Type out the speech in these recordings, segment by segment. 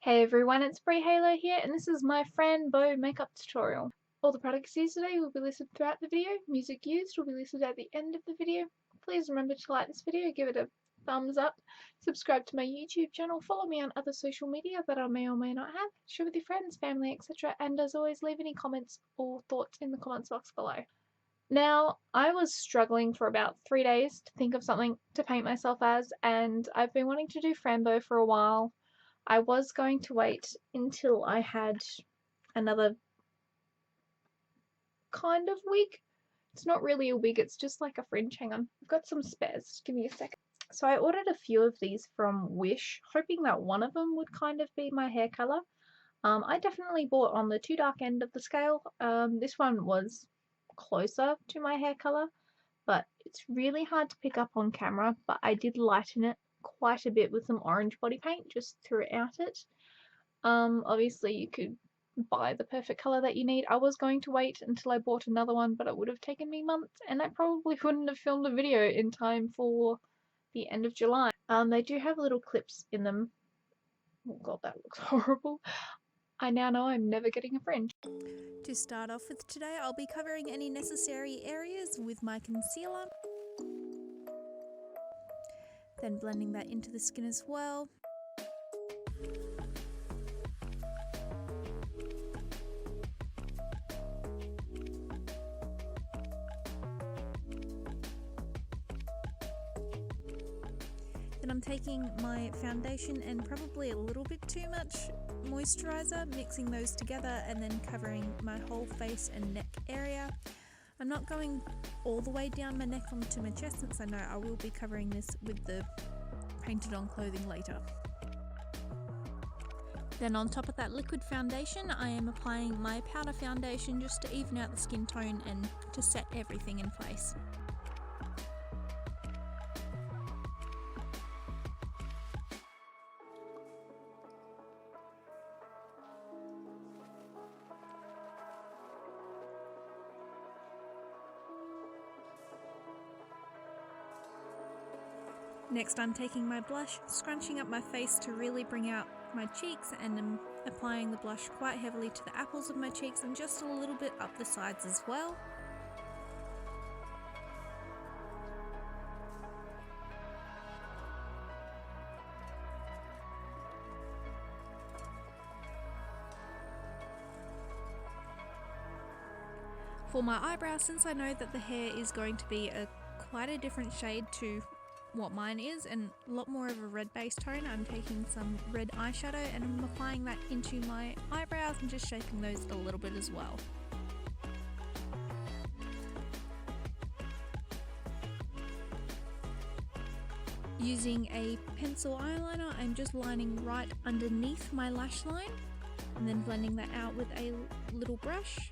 Hey everyone, it's Halo here, and this is my Fran Bow makeup tutorial. All the products used today will be listed throughout the video. Music used will be listed at the end of the video. Please remember to like this video, give it a thumbs up, subscribe to my YouTube channel, follow me on other social media that I may or may not have, share with your friends, family, etc. And as always, leave any comments or thoughts in the comments box below. Now, I was struggling for about 3 days to think of something to paint myself as, and I've been wanting to do Fran Bow for a while. I was going to wait until I had another kind of wig. It's not really a wig, it's just like a fringe. Hang on, I've got some spares. Give me a second. So I ordered a few of these from Wish, hoping that one of them would kind of be my hair colour. I definitely bought on the too dark end of the scale. This one was closer to my hair colour, but it's really hard to pick up on camera, but I did lighten it quite a bit with some orange body paint just throughout it. Obviously you could buy the perfect colour that you need. I was going to wait until I bought another one, but it would have taken me months, and I probably wouldn't have filmed a video in time for the end of July. They do have little clips in them. Oh god, that looks horrible. I now know I'm never getting a fringe. To start off with today, I'll be covering any necessary areas with my concealer, then blending that into the skin as well. Then I'm taking my foundation and probably a little bit too much moisturizer, mixing those together and then covering my whole face and neck area. I'm not going all the way down my neck onto my chest since I know I will be covering this with the painted on clothing later. Then on top of that liquid foundation, I am applying my powder foundation just to even out the skin tone and to set everything in place. Next, I'm taking my blush, scrunching up my face to really bring out my cheeks, and I'm applying the blush quite heavily to the apples of my cheeks and just a little bit up the sides as well. For my eyebrows, since I know that the hair is going to be quite a different shade to what mine is and a lot more of a red base tone, I'm taking some red eyeshadow and I'm applying that into my eyebrows and just shaping those a little bit as well. Using a pencil eyeliner, I'm just lining right underneath my lash line and then blending that out with a little brush.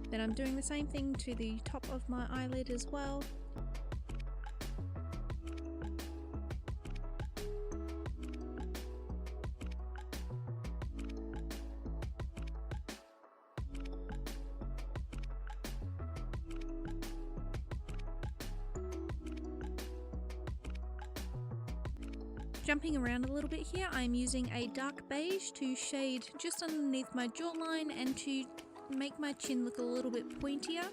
Then I'm doing the same thing to the top of my eyelid as well. Jumping around a little bit here, I'm using a dark beige to shade just underneath my jawline and to make my chin look a little bit pointier.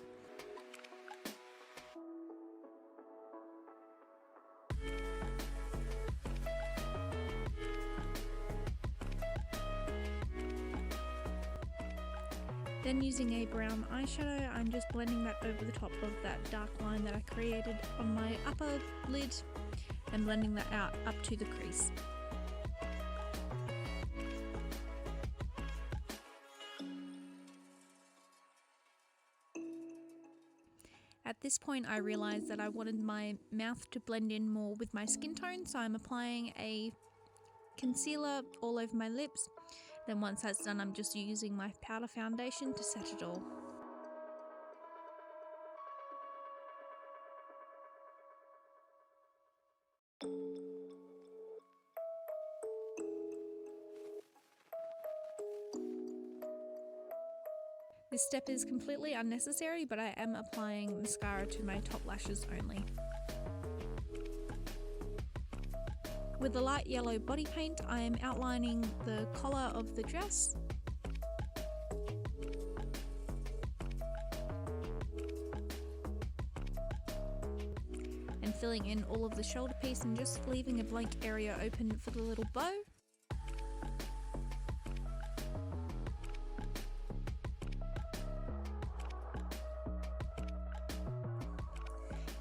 Then using a brown eyeshadow, I'm just blending that over the top of that dark line that I created on my upper lid and blending that out up to the crease. At this point I realised that I wanted my mouth to blend in more with my skin tone, so I'm applying a concealer all over my lips. Then once that's done, I'm just using my powder foundation to set it all. This step is completely unnecessary, but I am applying mascara to my top lashes only. With the light yellow body paint, I am outlining the collar of the dress. And filling in all of the shoulder piece and just leaving a blank area open for the little bow.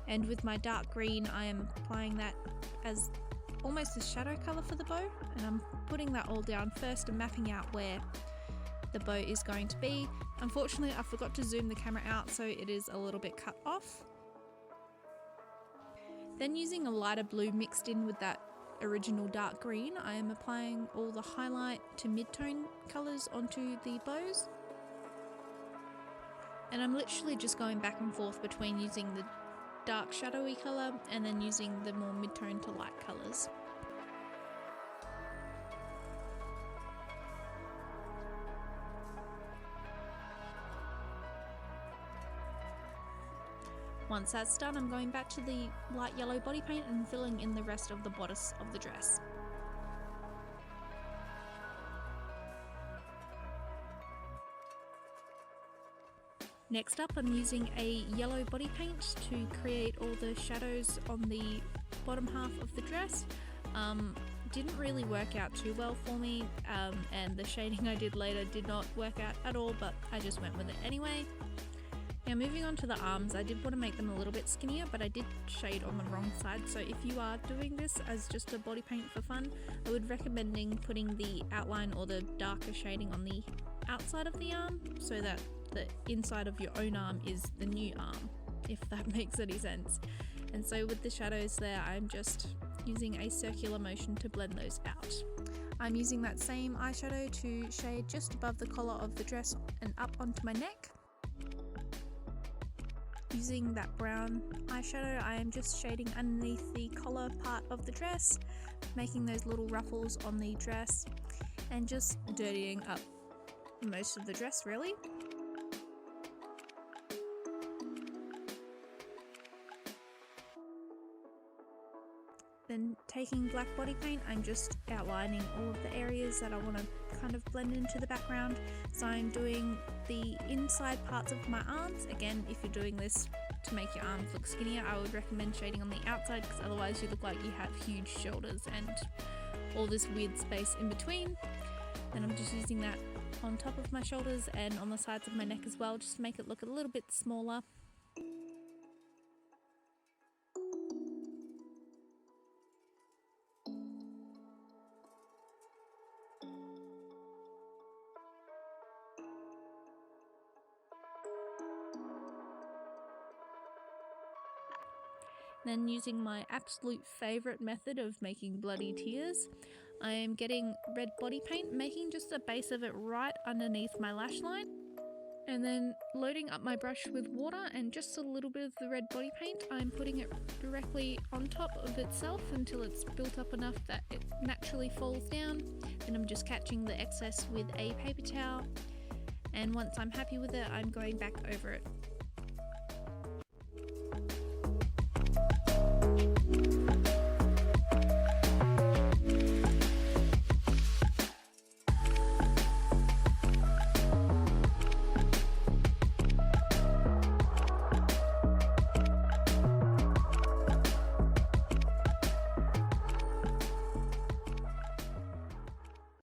And with my dark green, I am applying that as almost a shadow color for the bow, and I'm putting that all down first and mapping out where the bow is going to be. Unfortunately, I forgot to zoom the camera out, so it is a little bit cut off. Then using a lighter blue mixed in with that original dark green, I am applying all the highlight to mid-tone colors onto the bows. And I'm literally just going back and forth between using the dark shadowy colour and then using the more mid-tone to light colours. Once that's done, I'm going back to the light yellow body paint and filling in the rest of the bodice of the dress. Next up, I'm using a yellow body paint to create all the shadows on the bottom half of the dress. Didn't really work out too well for me, and the shading I did later did not work out at all, but I just went with it anyway. Now moving on to the arms, I did want to make them a little bit skinnier, but I did shade on the wrong side, so if you are doing this as just a body paint for fun, I would recommend putting the outline or the darker shading on the outside of the arm so that the inside of your own arm is the new arm, if that makes any sense. And so with the shadows there, I'm just using a circular motion to blend those out. I'm using that same eyeshadow to shade just above the collar of the dress and up onto my neck. Using that brown eyeshadow, I am just shading underneath the collar part of the dress, making those little ruffles on the dress and just dirtying up most of the dress really. Then taking black body paint, I'm just outlining all of the areas that I want to kind of blend into the background. So I'm doing the inside parts of my arms. Again, if you're doing this to make your arms look skinnier, I would recommend shading on the outside because otherwise you look like you have huge shoulders and all this weird space in between. Then I'm just using that on top of my shoulders and on the sides of my neck as well, just to make it look a little bit smaller. Then using my absolute favourite method of making bloody tears, I am getting red body paint, making just a base of it right underneath my lash line, and then loading up my brush with water and just a little bit of the red body paint. I'm putting it directly on top of itself until it's built up enough that it naturally falls down. Then I'm just catching the excess with a paper towel, and once I'm happy with it, I'm going back over it